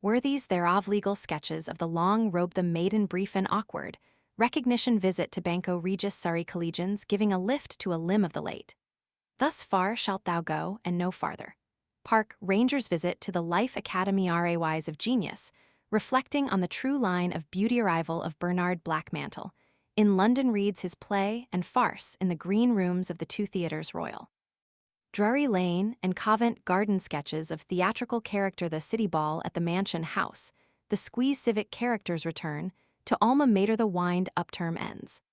Worthies thereof legal sketches of the long robe the maiden brief and awkward, recognition visit to Banco Regis Surrey collegians giving a lift to a limb of the late. Thus far shalt thou go, and no farther. Park Ranger's visit to the Life Academy RAYs of Genius, reflecting on the true line of beauty arrival of Bernard Blackmantle. In London reads his play and farce in the green rooms of the two theatres royal. Drury Lane and Covent Garden sketches of theatrical character the City Ball at the Mansion House, the squeeze civic characters return, to Alma Mater the wind up term ends.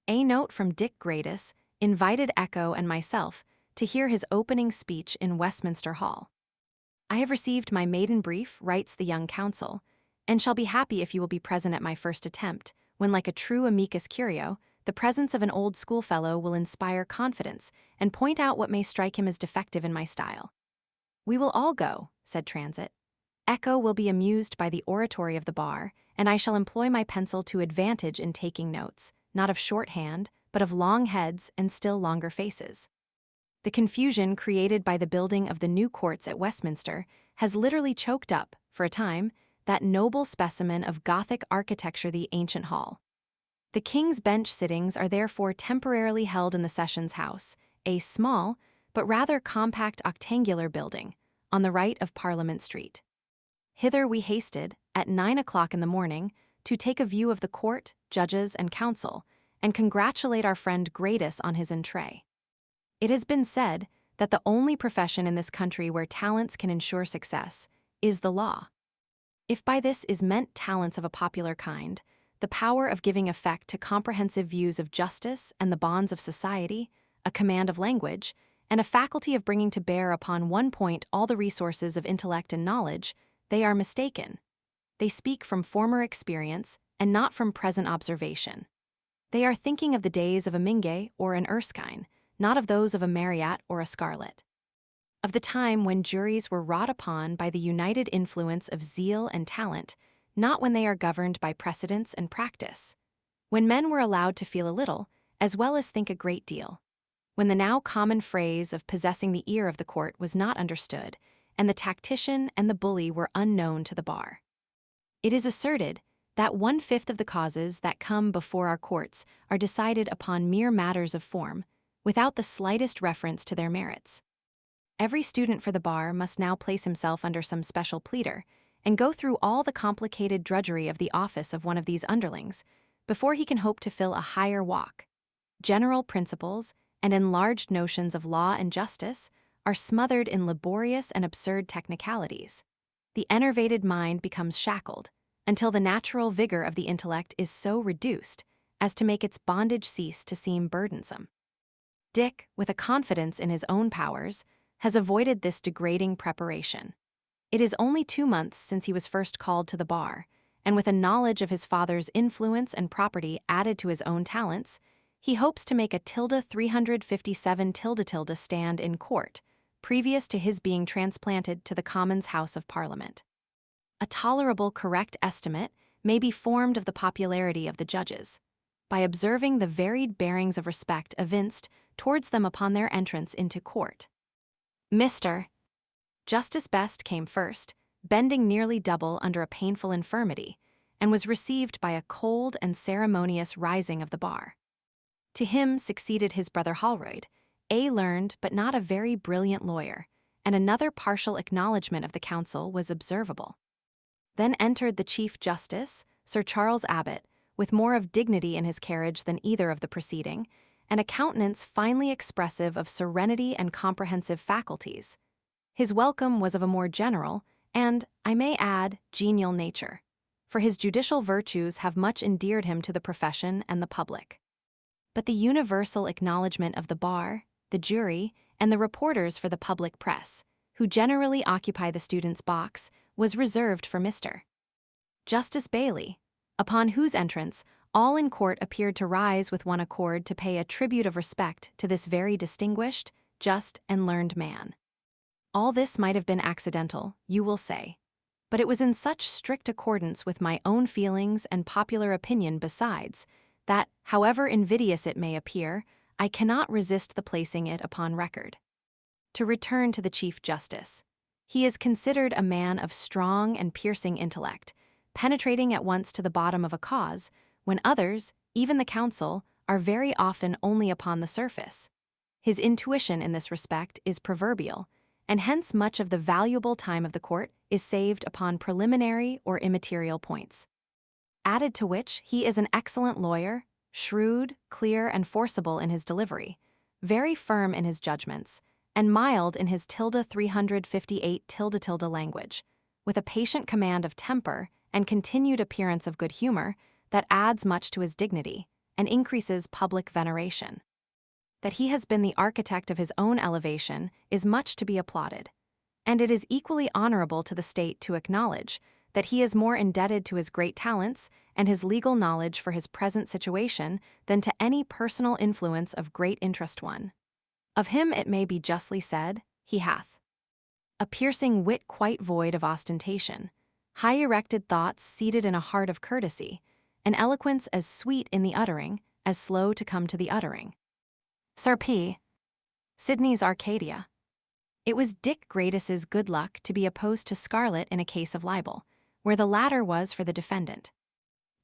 A note from Dick Gradis invited Echo and myself to hear his opening speech in Westminster Hall. I have received my maiden brief, writes the young counsel, and shall be happy if you will be present at my first attempt, when like a true amicus curio, the presence of an old schoolfellow will inspire confidence and point out what may strike him as defective in my style. We will all go, said Transit. Echo will be amused by the oratory of the bar, and I shall employ my pencil to advantage in taking notes, not of shorthand, but of long heads and still longer faces. The confusion created by the building of the new courts at Westminster has literally choked up, for a time, that noble specimen of Gothic architecture, the ancient hall. The King's Bench sittings are therefore temporarily held in the Sessions House, a small, but rather compact octangular building, on the right of Parliament Street. Hither we hasted, at 9 o'clock in the morning, to take a view of the court, judges, and council, and congratulate our friend Gradis on his entree. It has been said that the only profession in this country where talents can ensure success is the law. If by this is meant talents of a popular kind, the power of giving effect to comprehensive views of justice and the bonds of society, a command of language, and a faculty of bringing to bear upon one point all the resources of intellect and knowledge, they are mistaken. They speak from former experience and not from present observation. They are thinking of the days of a Mingay or an Erskine, not of those of a Marryat or a Scarlett. Of the time when juries were wrought upon by the united influence of zeal and talent, not when they are governed by precedents and practice. When men were allowed to feel a little, as well as think a great deal. When the now common phrase of possessing the ear of the court was not understood, and the tactician and the bully were unknown to the bar. It is asserted that 1/5 of the causes that come before our courts are decided upon mere matters of form, without the slightest reference to their merits. Every student for the bar must now place himself under some special pleader, and go through all the complicated drudgery of the office of one of these underlings, before he can hope to fill a higher walk. General principles and enlarged notions of law and justice are smothered in laborious and absurd technicalities. The enervated mind becomes shackled, until the natural vigor of the intellect is so reduced as to make its bondage cease to seem burdensome. Dick, with a confidence in his own powers, has avoided this degrading preparation. It is only 2 months since he was first called to the bar, and with a knowledge of his father's influence and property added to his own talents, he hopes to make a 357 stand in court, previous to his being transplanted to the Commons House of Parliament. A tolerable correct estimate may be formed of the popularity of the judges, by observing the varied bearings of respect evinced towards them upon their entrance into court. Mr. Justice Best came first, bending nearly double under a painful infirmity, and was received by a cold and ceremonious rising of the bar. To him succeeded his brother Holroyd, a learned but not a very brilliant lawyer, and another partial acknowledgment of the counsel was observable. Then entered the Chief Justice, Sir Charles Abbot, with more of dignity in his carriage than either of the preceding, and a countenance finely expressive of serenity and comprehensive faculties. His welcome was of a more general, and, I may add, genial nature, for his judicial virtues have much endeared him to the profession and the public. But the universal acknowledgment of the bar, the jury, and the reporters for the public press, who generally occupy the student's box, was reserved for Mr. Justice Bailey, upon whose entrance all in court appeared to rise with one accord to pay a tribute of respect to this very distinguished, just, and learned man. All this might have been accidental, you will say, but it was in such strict accordance with my own feelings and popular opinion besides, that, however invidious it may appear, I cannot resist the placing it upon record. To return to the Chief Justice. He is considered a man of strong and piercing intellect, penetrating at once to the bottom of a cause, when others, even the counsel, are very often only upon the surface. His intuition in this respect is proverbial, and hence much of the valuable time of the court is saved upon preliminary or immaterial points. Added to which, he is an excellent lawyer, shrewd, clear, and forcible in his delivery, very firm in his judgments, and mild in his 358 language, with a patient command of temper and continued appearance of good humor that adds much to his dignity and increases public veneration. That he has been the architect of his own elevation is much to be applauded, and it is equally honorable to the state to acknowledge that he is more indebted to his great talents and his legal knowledge for his present situation than to any personal influence of great interest one. Of him it may be justly said, he hath a piercing wit quite void of ostentation, high-erected thoughts seated in a heart of courtesy, an eloquence as sweet in the uttering as slow to come to the uttering. Sir P. Sidney's Arcadia. It was Dick Gradis's good luck to be opposed to Scarlett in a case of libel, where the latter was for the defendant.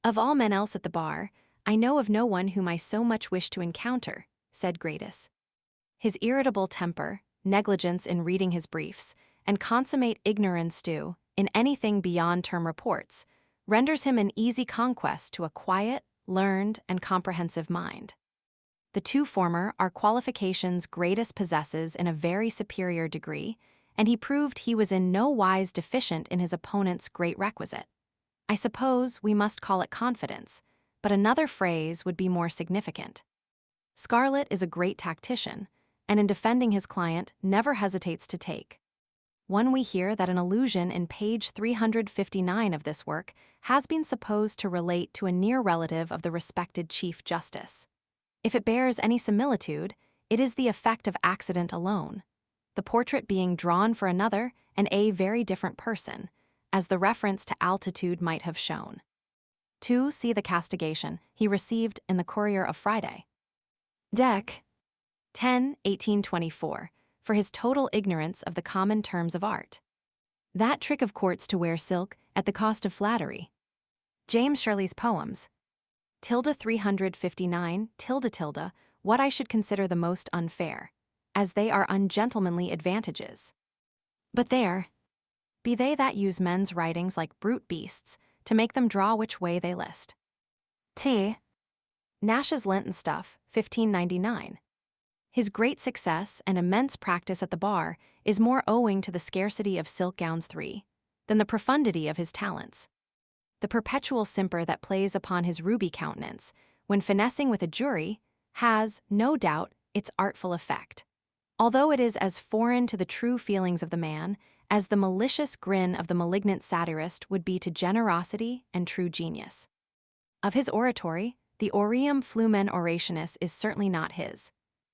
Of all men else at the bar, I know of no one whom I so much wish to encounter, said Gradis. His irritable temper, negligence in reading his briefs, and consummate ignorance in anything beyond term reports, renders him an easy conquest to a quiet, learned, and comprehensive mind. The two former are qualifications Gradis possesses in a very superior degree, and he proved he was in no wise deficient in his opponent's great requisite. I suppose we must call it confidence, but another phrase would be more significant. Scarlett is a great tactician, and in defending his client never hesitates to take. One we hear that an allusion in page 359 of this work has been supposed to relate to a near relative of the respected Chief Justice. If it bears any similitude, it is the effect of accident alone, the portrait being drawn for another and a very different person, as the reference to altitude might have shown. 2. See the castigation he received in the Courier of Friday. Dec. 10, 1824, for his total ignorance of the common terms of art. That trick of courts to wear silk at the cost of flattery. James Shirley's poems. 359, what I should consider the most unfair, as they are ungentlemanly advantages. But there be they that use men's writings like brute beasts, to make them draw which way they list. T. Nash's Lenten Stuff, 1599. His great success and immense practice at the bar is more owing to the scarcity of silk gowns than the profundity of his talents. The perpetual simper that plays upon his ruby countenance, when finessing with a jury, has, no doubt, its artful effect, although it is as foreign to the true feelings of the man as the malicious grin of the malignant satirist would be to generosity and true genius. Of his oratory, the aureum flumen orationis is certainly not his,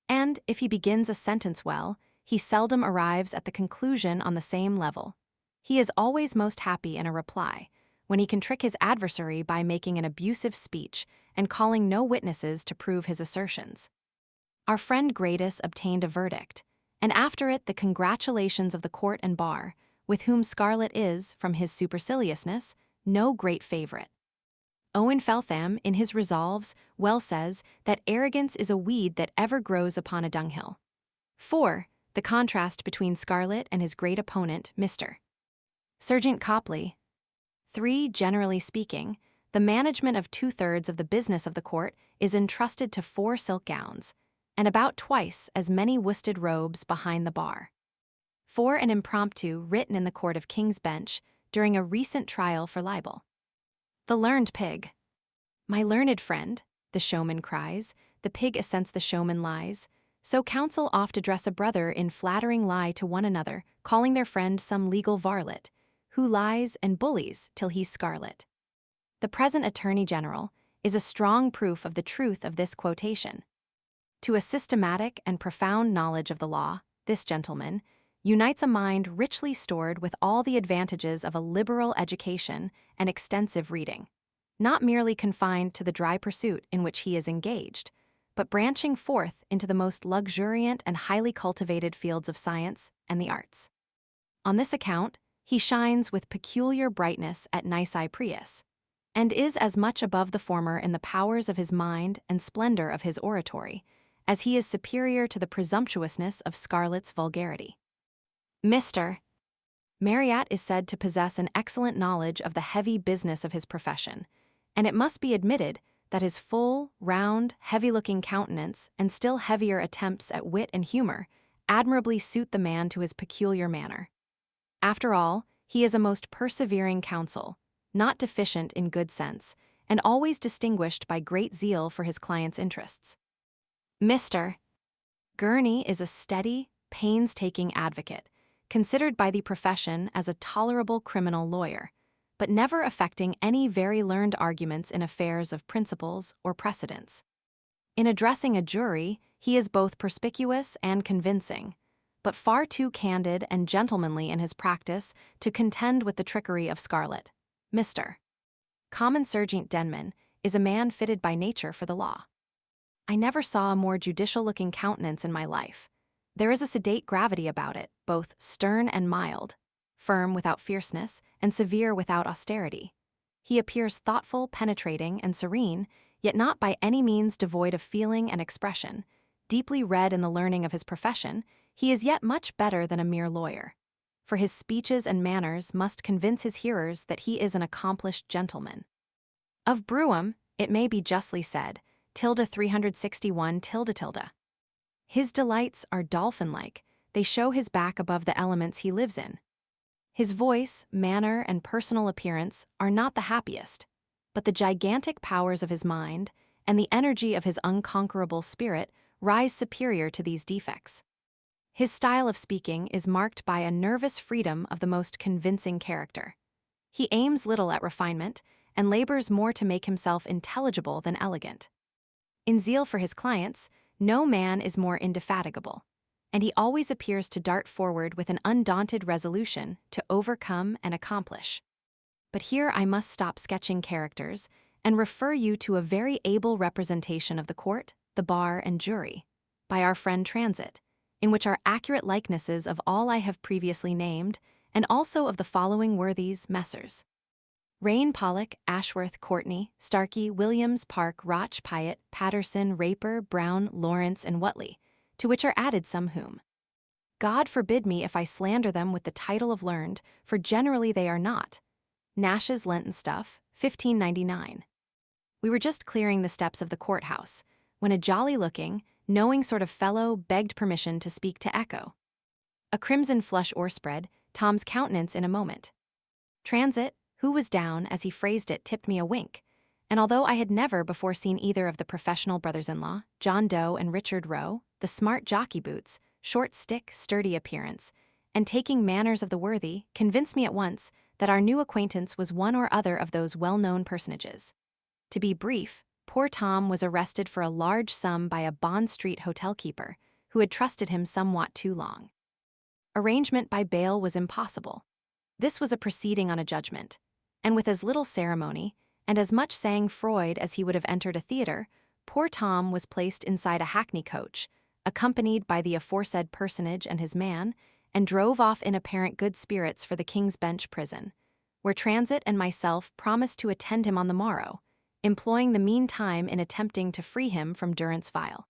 and if he begins a sentence well, he seldom arrives at the conclusion on the same level. He is always most happy in a reply, when he can trick his adversary by making an abusive speech and calling no witnesses to prove his assertions. Our friend Gradis obtained a verdict, and after it the congratulations of the court and bar, with whom Scarlett is, from his superciliousness, no great favorite. Owen Feltham, in his Resolves, well says that arrogance is a weed that ever grows upon a dunghill. 4. The contrast between Scarlett and his great opponent, Mr. Sergeant Copley. 3. Generally speaking, the management of 2/3 of the business of the court is entrusted to 4 silk gowns, and about twice as many worsted robes behind the bar. 4. An impromptu written in the Court of King's Bench during a recent trial for libel. The learned pig. My learned friend, the showman cries, the pig assents the showman lies. So counsel oft address a brother in flattering lie to one another, calling their friend some legal varlet, who lies and bullies till he's scarlet. The present Attorney General is a strong proof of the truth of this quotation. To a systematic and profound knowledge of the law, this gentleman unites a mind richly stored with all the advantages of a liberal education and extensive reading, not merely confined to the dry pursuit in which he is engaged, but branching forth into the most luxuriant and highly cultivated fields of science and the arts. On this account, he shines with peculiar brightness at Nisi Prius, and is as much above the former in the powers of his mind and splendor of his oratory, as he is superior to the presumptuousness of Scarlett's vulgarity. Mr. Marryat is said to possess an excellent knowledge of the heavy business of his profession, and it must be admitted that his full, round, heavy-looking countenance and still heavier attempts at wit and humor admirably suit the man to his peculiar manner. After all, he is a most persevering counsel, not deficient in good sense, and always distinguished by great zeal for his client's interests. Mr. Gurney is a steady, painstaking advocate, considered by the profession as a tolerable criminal lawyer, but never affecting any very learned arguments in affairs of principles or precedents. In addressing a jury, he is both perspicuous and convincing, but far too candid and gentlemanly in his practice to contend with the trickery of Scarlett. Mr. Common Sergeant Denman is a man fitted by nature for the law. I never saw a more judicial-looking countenance in my life. There is a sedate gravity about it, both stern and mild, firm without fierceness, and severe without austerity. He appears thoughtful, penetrating, and serene, yet not by any means devoid of feeling and expression. Deeply read in the learning of his profession, he is yet much better than a mere lawyer, for his speeches and manners must convince his hearers that he is an accomplished gentleman. Of Brougham, it may be justly said, 361 . His delights are dolphin-like, they show his back above the elements he lives in. His voice, manner, and personal appearance are not the happiest, but the gigantic powers of his mind and the energy of his unconquerable spirit rise superior to these defects. His style of speaking is marked by a nervous freedom of the most convincing character. He aims little at refinement and labors more to make himself intelligible than elegant. In zeal for his clients, no man is more indefatigable, and he always appears to dart forward with an undaunted resolution to overcome and accomplish. But here I must stop sketching characters and refer you to a very able representation of the court, the bar, and jury, by our friend Transit, in which are accurate likenesses of all I have previously named, and also of the following worthies Messrs. Rain, Pollock, Ashworth, Courtney, Starkey, Williams, Park, Roch, Pyatt, Patterson, Raper, Brown, Lawrence, and Whatley, to which are added some whom. God forbid me if I slander them with the title of learned, for generally they are not. Nash's Lenten Stuff, 1599. We were just clearing the steps of the courthouse, when a jolly-looking, knowing sort of fellow begged permission to speak to Echo. A crimson flush o'erspread Tom's countenance in a moment. Transit, who was down, as he phrased it, tipped me a wink, and although I had never before seen either of the professional brothers-in-law, John Doe and Richard Roe, the smart jockey boots, short stick, sturdy appearance, and taking manners of the worthy, convinced me at once that our new acquaintance was one or other of those well-known personages. To be brief, poor Tom was arrested for a large sum by a Bond Street hotel keeper, who had trusted him somewhat too long. Arrangement by bail was impossible. This was a proceeding on a judgment, and with as little ceremony, and as much sang-froid as he would have entered a theater, poor Tom was placed inside a hackney coach, accompanied by the aforesaid personage and his man, and drove off in apparent good spirits for the King's Bench prison, where Transit and myself promised to attend him on the morrow, employing the mean time in attempting to free him from durance vile.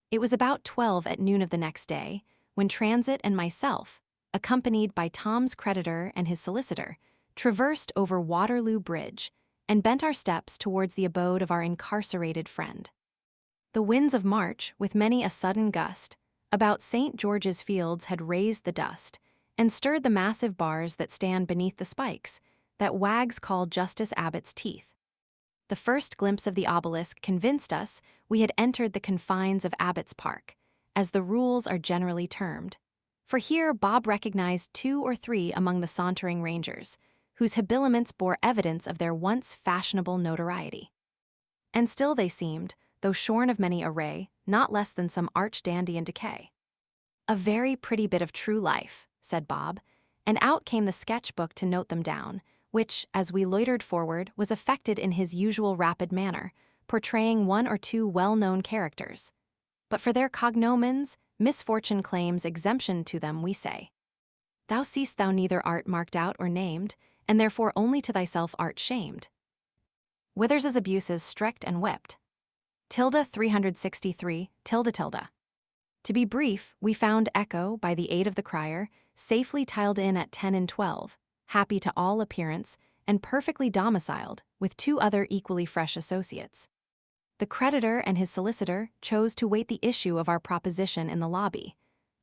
It was about 12 at noon of the next day, when Transit and myself, accompanied by Tom's creditor and his solicitor, traversed over Waterloo Bridge and bent our steps towards the abode of our incarcerated friend. The winds of March, with many a sudden gust, about St. George's Fields had raised the dust and stirred the massive bars that stand beneath the spikes that wags called Justice Abbott's teeth. The first glimpse of the obelisk convinced us we had entered the confines of Abbott's Park, as the rules are generally termed, for here Bob recognized 2 or 3 among the sauntering rangers, whose habiliments bore evidence of their once fashionable notoriety. And still they seemed, though shorn of many array, not less than some arch dandy in decay. "A very pretty bit of true life," said Bob, and out came the sketch-book to note them down, which, as we loitered forward, was affected in his usual rapid manner, portraying 1 or 2 well-known characters. But for their cognomens, misfortune claims exemption to them, we say. Thou seest thou neither art marked out or named, and therefore only to thyself art shamed. Withers's abuses strict and whipped. 363. To be brief, we found Echo, by the aid of the crier, safely tiled in at 10 and 12, happy to all appearance, and perfectly domiciled, with 2 other equally fresh associates. The creditor and his solicitor chose to wait the issue of our proposition in the lobby,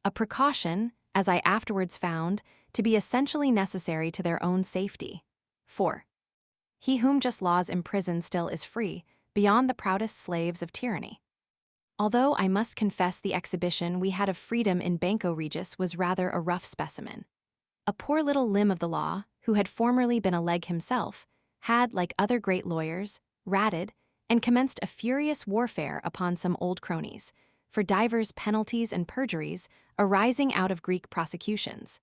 a precaution, as I afterwards found, to be essentially necessary to their own safety. 4. He whom just laws imprison still is free, beyond the proudest slaves of tyranny. Although I must confess the exhibition we had of freedom in Banco Regis was rather a rough specimen. A poor little limb of the law, who had formerly been a leg himself, had, like other great lawyers, ratted, and commenced a furious warfare upon some old cronies, for divers penalties and perjuries arising out of Greek prosecutions.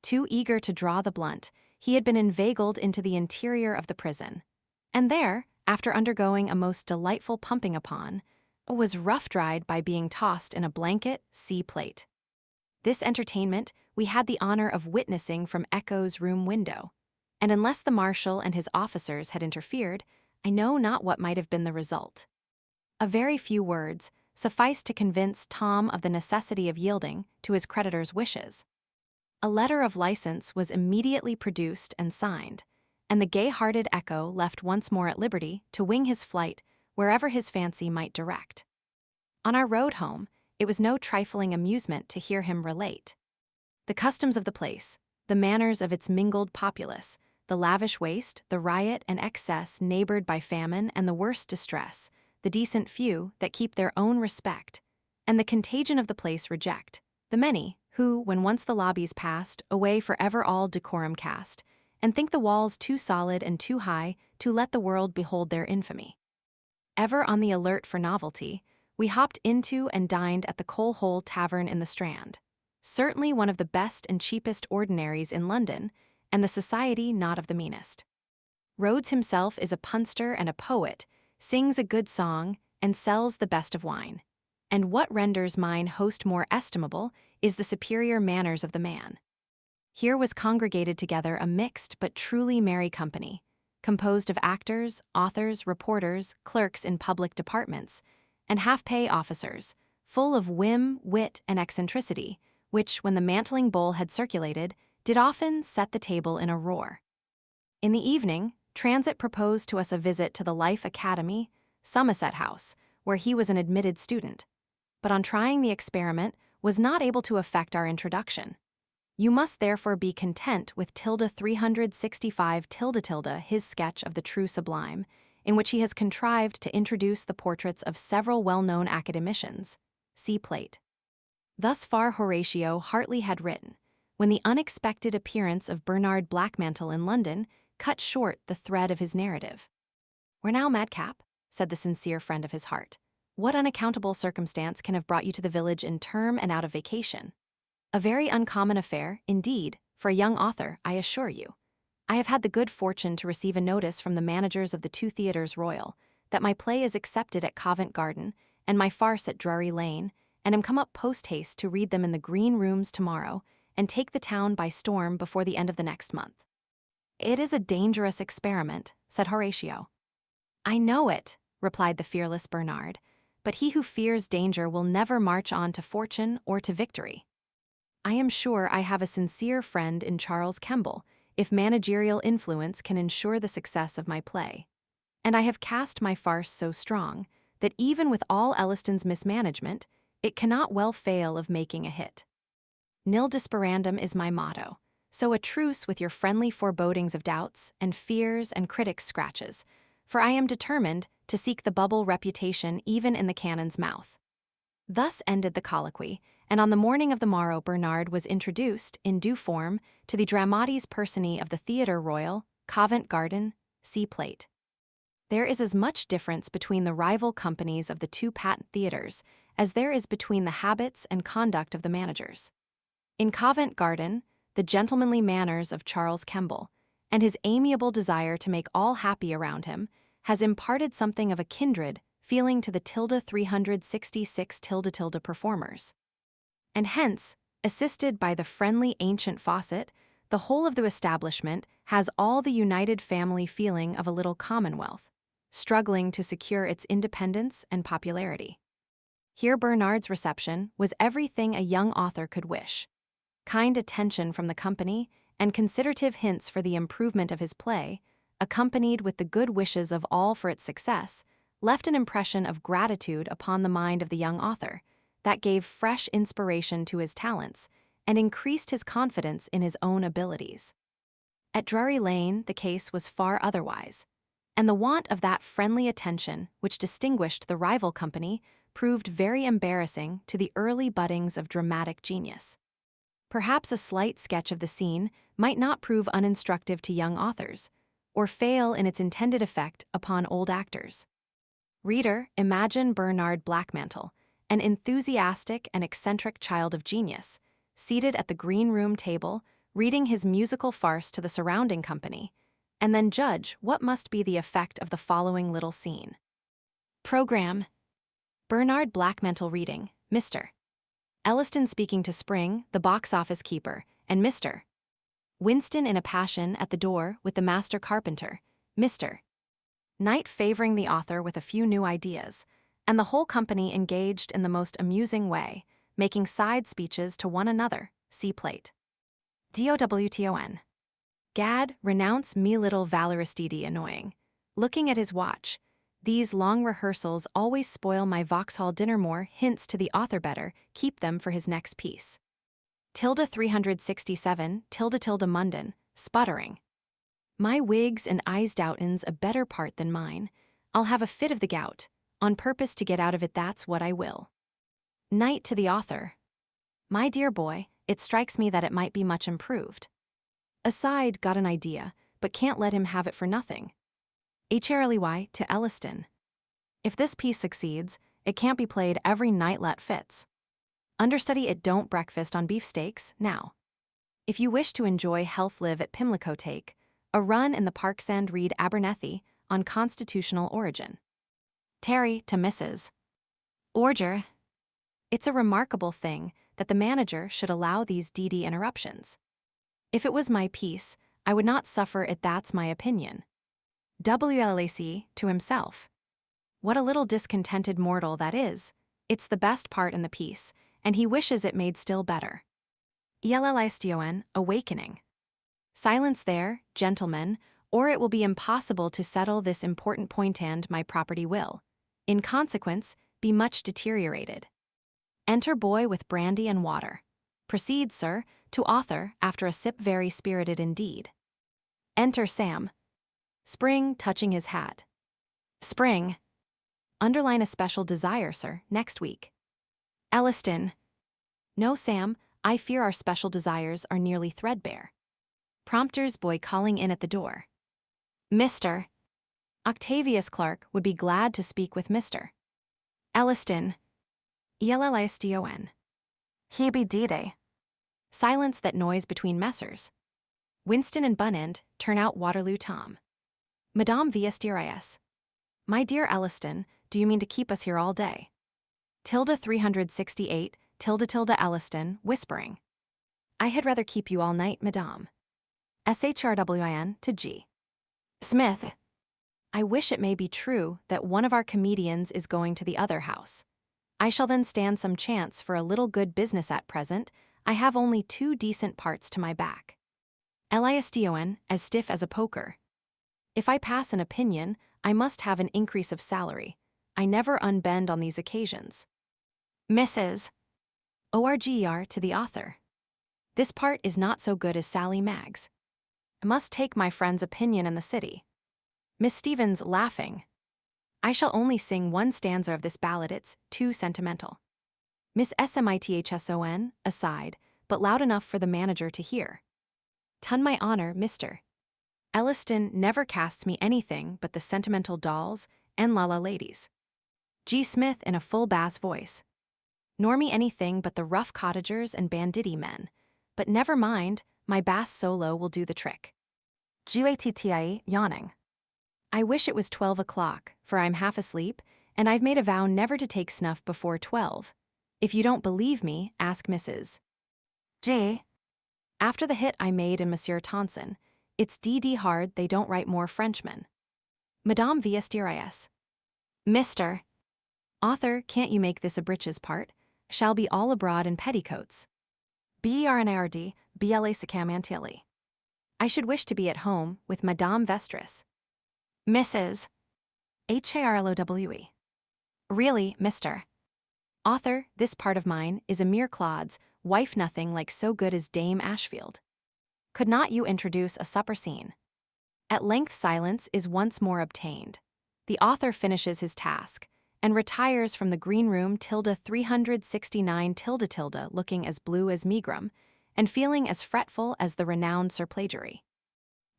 Too eager to draw the blunt, he had been inveigled into the interior of the prison, and there, after undergoing a most delightful pumping upon, was rough-dried by being tossed in a blanket sea-plate. This entertainment we had the honor of witnessing from Echo's room window, and unless the marshal and his officers had interfered, I know not what might have been the result. A very few words sufficed to convince Tom of the necessity of yielding to his creditor's wishes. A letter of license was immediately produced and signed, and the gay-hearted Echo left once more at liberty to wing his flight wherever his fancy might direct. On our road home, it was no trifling amusement to hear him relate the customs of the place, the manners of its mingled populace, the lavish waste, the riot and excess neighbored by famine and the worst distress, the decent few that keep their own respect, and the contagion of the place reject, the many, who, when once the lobby's passed, away forever all decorum cast, and think the walls too solid and too high to let the world behold their infamy. Ever on the alert for novelty, we hopped into and dined at the Coal Hole Tavern in the Strand, certainly one of the best and cheapest ordinaries in London, and the society not of the meanest. Rhodes himself is a punster and a poet, sings a good song, and sells the best of wine. And what renders mine host more estimable is the superior manners of the man. Here was congregated together a mixed but truly merry company, composed of actors, authors, reporters, clerks in public departments, and half-pay officers, full of whim, wit, and eccentricity, which, when the mantling bowl had circulated, did often set the table in a roar. In the evening, Transit proposed to us a visit to the Life Academy, Somerset House, where he was an admitted student, but on trying the experiment was not able to effect our introduction. You must therefore be content with 365 his sketch of the true sublime, in which he has contrived to introduce the portraits of several well-known academicians. See plate. Thus far Horatio Hartley had written, when the unexpected appearance of Bernard Blackmantle in London cut short the thread of his narrative. "Where now, madcap?" said the sincere friend of his heart. "What unaccountable circumstance can have brought you to the village in term and out of vacation?" "A very uncommon affair, indeed, for a young author, I assure you. I have had the good fortune to receive a notice from the managers of the 2 theatres royal that my play is accepted at Covent Garden and my farce at Drury Lane, and am come up post-haste to read them in the Green Rooms tomorrow and take the town by storm before the end of the next month." "It is a dangerous experiment," said Horatio. "I know it," replied the fearless Bernard, "but he who fears danger will never march on to fortune or to victory. I am sure I have a sincere friend in Charles Kemble, if managerial influence can ensure the success of my play. And I have cast my farce so strong that even with all Elliston's mismanagement, it cannot well fail of making a hit. Nil desperandum is my motto, so a truce with your friendly forebodings of doubts and fears and critics' scratches, for I am determined to seek the bubble reputation even in the cannon's mouth." Thus ended the colloquy, and on the morning of the morrow Bernard was introduced, in due form, to the dramatis personae of the Theatre Royal, Covent Garden, see plate. There is as much difference between the rival companies of the 2 patent theatres as there is between the habits and conduct of the managers. In Covent Garden, the gentlemanly manners of Charles Kemble, and his amiable desire to make all happy around him, has imparted something of a kindred feeling to the 366 performers. And hence, Assisted by the friendly ancient faucet, the whole of the establishment has all the united family feeling of a little commonwealth, struggling to secure its independence and popularity. Here Bernard's reception was everything a young author could wish. Kind attention from the company and considerative hints for the improvement of his play, accompanied with the good wishes of all for its success, left an impression of gratitude upon the mind of the young author that gave fresh inspiration to his talents and increased his confidence in his own abilities. At Drury Lane, the case was far otherwise, and the want of that friendly attention which distinguished the rival company proved very embarrassing to the early buddings of dramatic genius. Perhaps a slight sketch of the scene might not prove uninstructive to young authors, or fail in its intended effect upon old actors. Reader, imagine Bernard Blackmantle, an enthusiastic and eccentric child of genius, seated at the green room table, reading his musical farce to the surrounding company, and then judge what must be the effect of the following little scene. Program: Bernard Blackmantle reading, Mr. Elliston speaking to Spring, the box office keeper, and Mr. Winston in a passion at the door with the master carpenter, Mr. Knight favoring the author with a few new ideas, and the whole company engaged in the most amusing way, making side speeches to one another, see plate. DOWTON. Gad, renounce me little Valoristidi annoying. Looking at his watch, these long rehearsals always spoil my Vauxhall dinner more hints to the author better, keep them for his next piece. Tilde 367, tilde Munden, sputtering. My wigs and eyes doubtins a better part than mine. I'll have a fit of the gout, on purpose to get out of it, that's what I will. Knight to the author. My dear boy, it strikes me that it might be much improved. Aside, got an idea, but can't let him have it for nothing. HRLEY to Elliston. If this piece succeeds, it can't be played every night let fits. Understudy it don't breakfast on beefsteaks, now. If you wish to enjoy health live at Pimlico take a run in the Parks and read Abernethy on constitutional origin. Terry to Mrs. Orger. It's a remarkable thing that the manager should allow these DD interruptions. If it was my piece, I would not suffer it, that's my opinion. WLAC to himself. What a little discontented mortal that is. It's the best part in the piece, and he wishes it made still better. ELLISTON, awakening. Silence there, gentlemen, or it will be impossible to settle this important point, and my property will, in consequence, be much deteriorated. Enter boy with brandy and water. Proceed, sir, to author after a sip, very spirited indeed. Enter Sam. Spring touching his hat. Spring. Underline a special desire, sir, next week. Elliston. No, Sam, I fear our special desires are nearly threadbare. Prompter's boy calling in at the door. Mr. Octavius Clark would be glad to speak with Mr. Elliston. ELLISTON. He be D-Day. Silence that noise between Messrs. Winston and Bunend turn out Waterloo Tom. Madame VSDRIS. My dear Elliston, do you mean to keep us here all day? Tilde 368, tilde Elliston, whispering. I had rather keep you all night, Madame. SHRWIN to G. Smith. I wish it may be true that one of our comedians is going to the other house. I shall then stand some chance for a little good business at present. I have only 2 decent parts to my back. LISTON, as stiff as a poker. If I pass an opinion, I must have an increase of salary. I never unbend on these occasions. Mrs. ORGER to the author. This part is not so good as Sally Maggs. I must take my friend's opinion in the city. Miss Stevens laughing. I shall only sing 1 stanza of this ballad, it's too sentimental. Miss SMITHSON, aside, but loud enough for the manager to hear. Ton my honor, Mr. Elliston never casts me anything but the sentimental dolls and la ladies. G. Smith in a full bass voice. Nor me anything but the rough cottagers and banditti men, but never mind, my bass solo will do the trick. GATTIE, yawning. I wish it was 12 o'clock, for I'm half asleep, and I've made a vow never to take snuff before 12. If you don't believe me, ask Mrs. J. After the hit I made in Monsieur Tonson, it's D.D. hard they don't write more Frenchmen. Madame Viestiris. Mr. Author, can't you make this a breeches part? Shall be all abroad in petticoats. Bernard Blackmantle. I should wish to be at home with Madame Vestris. Mrs. Harlowe. Really, Mr. Author, this part of mine is a mere clods, wife nothing like so good as Dame Ashfield. Could not you introduce a supper scene? At length silence is once more obtained. The author finishes his task, and retires from the green room 369 looking as blue as megrim, and feeling as fretful as the renowned Sir Plagiary.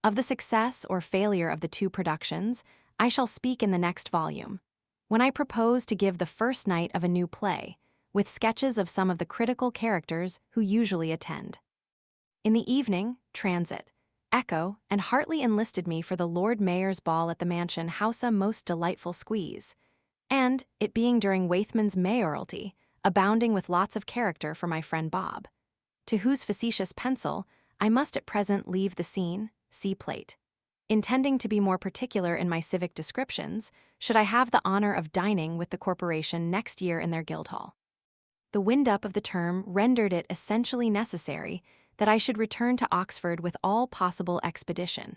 Of the success or failure of the two productions, I shall speak in the next volume, when I propose to give the first night of a new play, with sketches of some of the critical characters who usually attend. In the evening, Transit, Echo, and Hartley enlisted me for the Lord Mayor's ball at the mansion house, a most delightful squeeze, and, it being during Waithman's mayoralty, abounding with lots of character for my friend Bob, to whose facetious pencil I must at present leave the scene, see plate. Intending to be more particular in my civic descriptions, should I have the honor of dining with the corporation next year in their Guildhall. The wind-up of the term rendered it essentially necessary that I should return to Oxford with all possible expedition,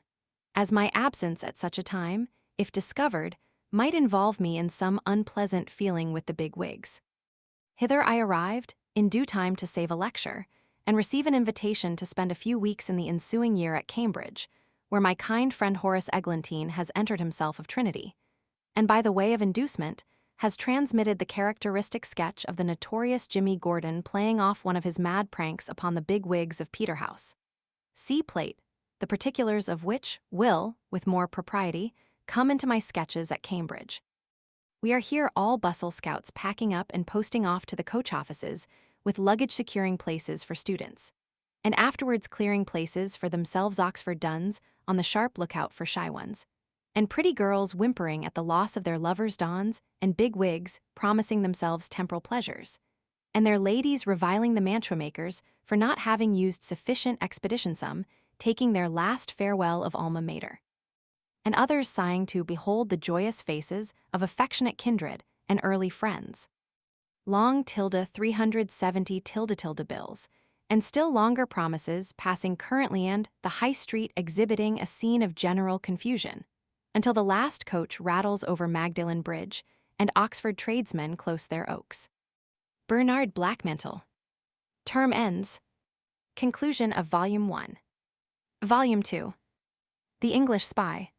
as my absence at such a time, if discovered, might involve me in some unpleasant feeling with the big wigs. Hither I arrived, in due time to save a lecture, and receive an invitation to spend a few weeks in the ensuing year at Cambridge, where my kind friend Horace Eglantine has entered himself of Trinity, and by the way of inducement, has transmitted the characteristic sketch of the notorious Jimmy Gordon playing off one of his mad pranks upon the big wigs of Peterhouse. See plate, the particulars of which will, with more propriety, come into my sketches at Cambridge. We are here all bustle scouts packing up and posting off to the coach offices, with luggage securing places for students, and afterwards clearing places for themselves Oxford duns on the sharp lookout for shy ones, and pretty girls whimpering at the loss of their lovers' dons, and big wigs promising themselves temporal pleasures, and their ladies reviling the mantua makers for not having used sufficient expedition sum, taking their last farewell of alma mater, and others sighing to behold the joyous faces of affectionate kindred and early friends. Long 370 bills, and still longer promises passing currently, and the High Street exhibiting a scene of general confusion, until the last coach rattles over Magdalen Bridge, and Oxford tradesmen close their oaks. Bernard Blackmantle. Term ends. Conclusion of Volume 1. Volume 2. The English Spy.